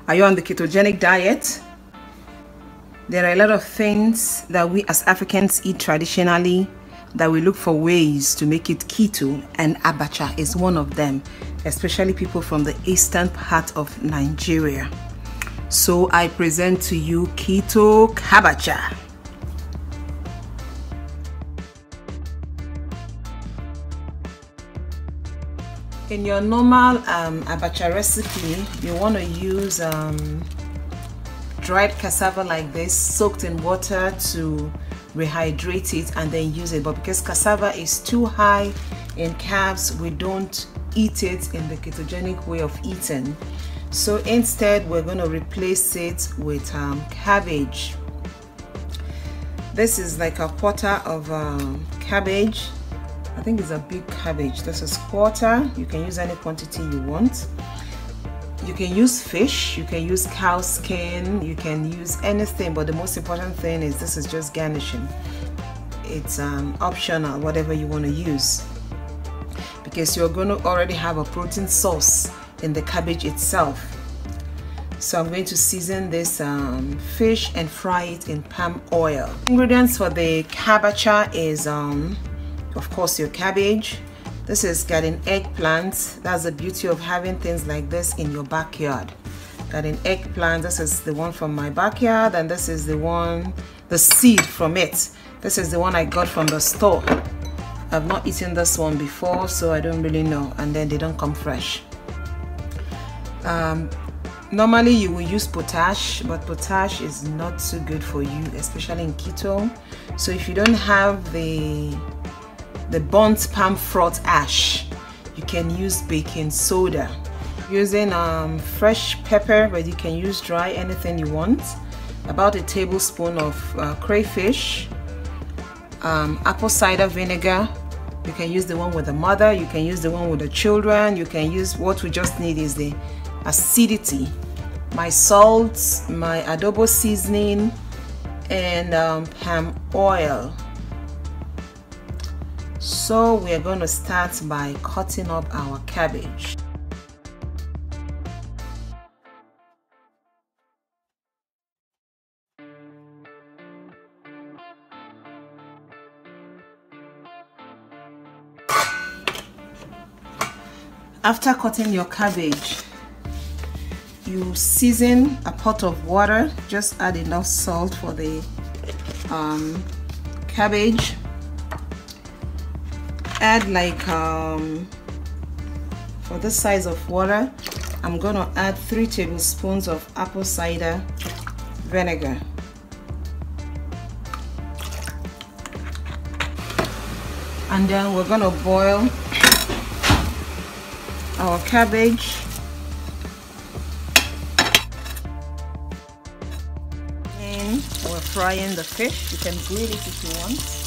Are you on the ketogenic diet? There are a lot of things that we as Africans eat traditionally that we look for ways to make it keto, and Abacha is one of them, especially people from the eastern part of Nigeria. So I present to you Keto Cabbacha. In your normal Abacha recipe, you want to use dried cassava like this, soaked in water to rehydrate it and then use it. But because cassava is too high in carbs, we don't eat it in the ketogenic way of eating. So instead, we're going to replace it with cabbage. This is like a quarter of cabbage. I think it's a big cabbage. This is quarter. You can use any quantity you want. You can use fish, you can use cow skin, you can use anything, but the most important thing is this is just garnishing. It's optional, whatever you want to use, because you're going to already have a protein source in the cabbage itself. So I'm going to season this fish and fry it in palm oil. Ingredients for the cabbacha is of course your cabbage. This is garden eggplant. That's the beauty of having things like this in your backyard. Garden eggplant, this is the one from my backyard, and this is the one, the seed from it. This is the one I got from the store. I've not eaten this one before, so I don't really know, and then they don't come fresh. Normally you will use potash, but potash is not so good for you, especially in keto. So if you don't have the burnt palm froth ash, you can use baking soda. Using fresh pepper, but you can use dry, anything you want. About a tablespoon of crayfish, apple cider vinegar. You can use the one with the mother, you can use the one with the children, you can use, what we just need is the acidity. My salt, my adobo seasoning, and palm oil. So we are going to start by cutting up our cabbage. After cutting your cabbage, you season a pot of water. Just add enough salt for the cabbage. Add like for this size of water, I'm gonna add 3 tablespoons of apple cider vinegar. And then we're gonna boil our cabbage. And we're frying the fish. You can grill it if you want.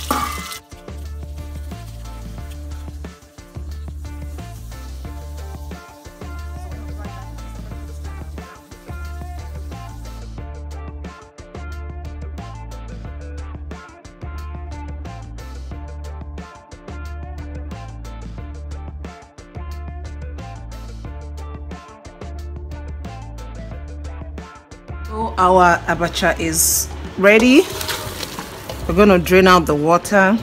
So our abacha is ready. We're going to drain out the water.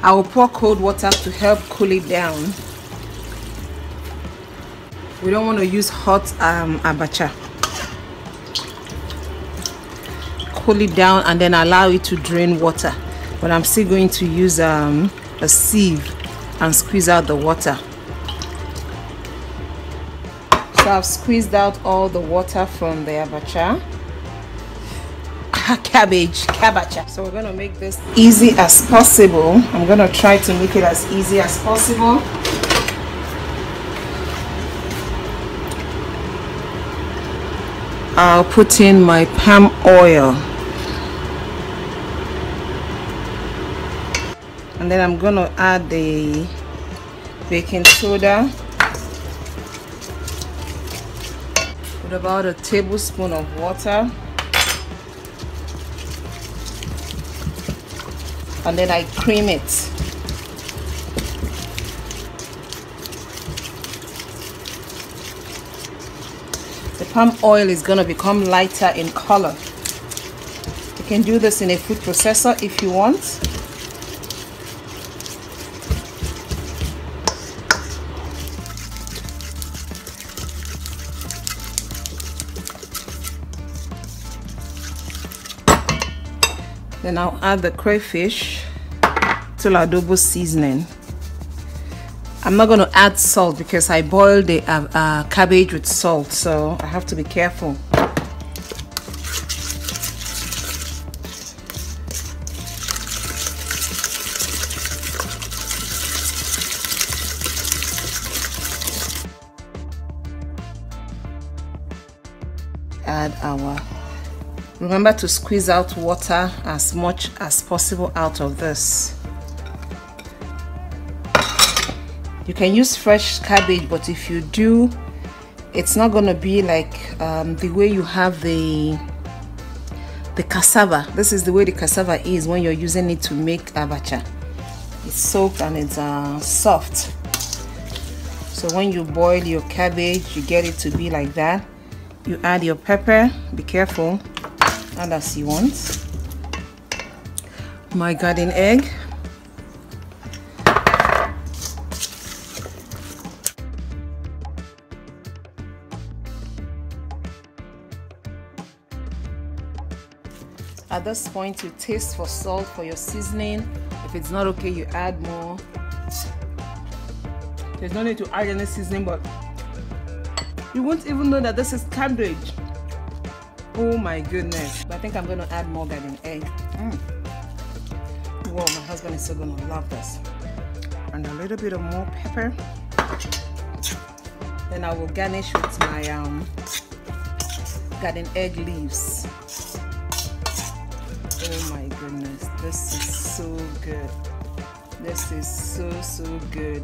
I will pour cold water to help cool it down. We don't want to use hot abacha. Cool it down and then allow it to drain water. But I'm still going to use a sieve and squeeze out the water. So I've squeezed out all the water from the abacha. Cabbacha. So we're going to make this easy as possible. I'm going to try to make it as easy as possible. I'll put in my palm oil. And then I'm going to add the baking soda with about a tablespoon of water. And then I cream it. The palm oil is going to become lighter in color. You can do this in a food processor if you want. Then I'll add the crayfish to the adobo seasoning. I'm not going to add salt because I boiled the cabbage with salt, so I have to be careful. Add our, remember to squeeze out water as much as possible out of this. You can use fresh cabbage, but if you do, it's not going to be like the way you have the cassava. This is the way the cassava is when you're using it to make abacha. It's soaked and it's soft. So when you boil your cabbage, you get it to be like that. You add your pepper. Be careful, add as you want. My garden egg. At this point, you taste for salt for your seasoning. If it's not okay, you add more. There's no need to add any seasoning, but you won't even know that this is cabbage. Oh my goodness. But I think I'm going to add more garden egg. Whoa, my husband is so going to love this. And a little bit of more pepper. Then I will garnish with my garden egg leaves. Oh my goodness, this is so good. This is so good.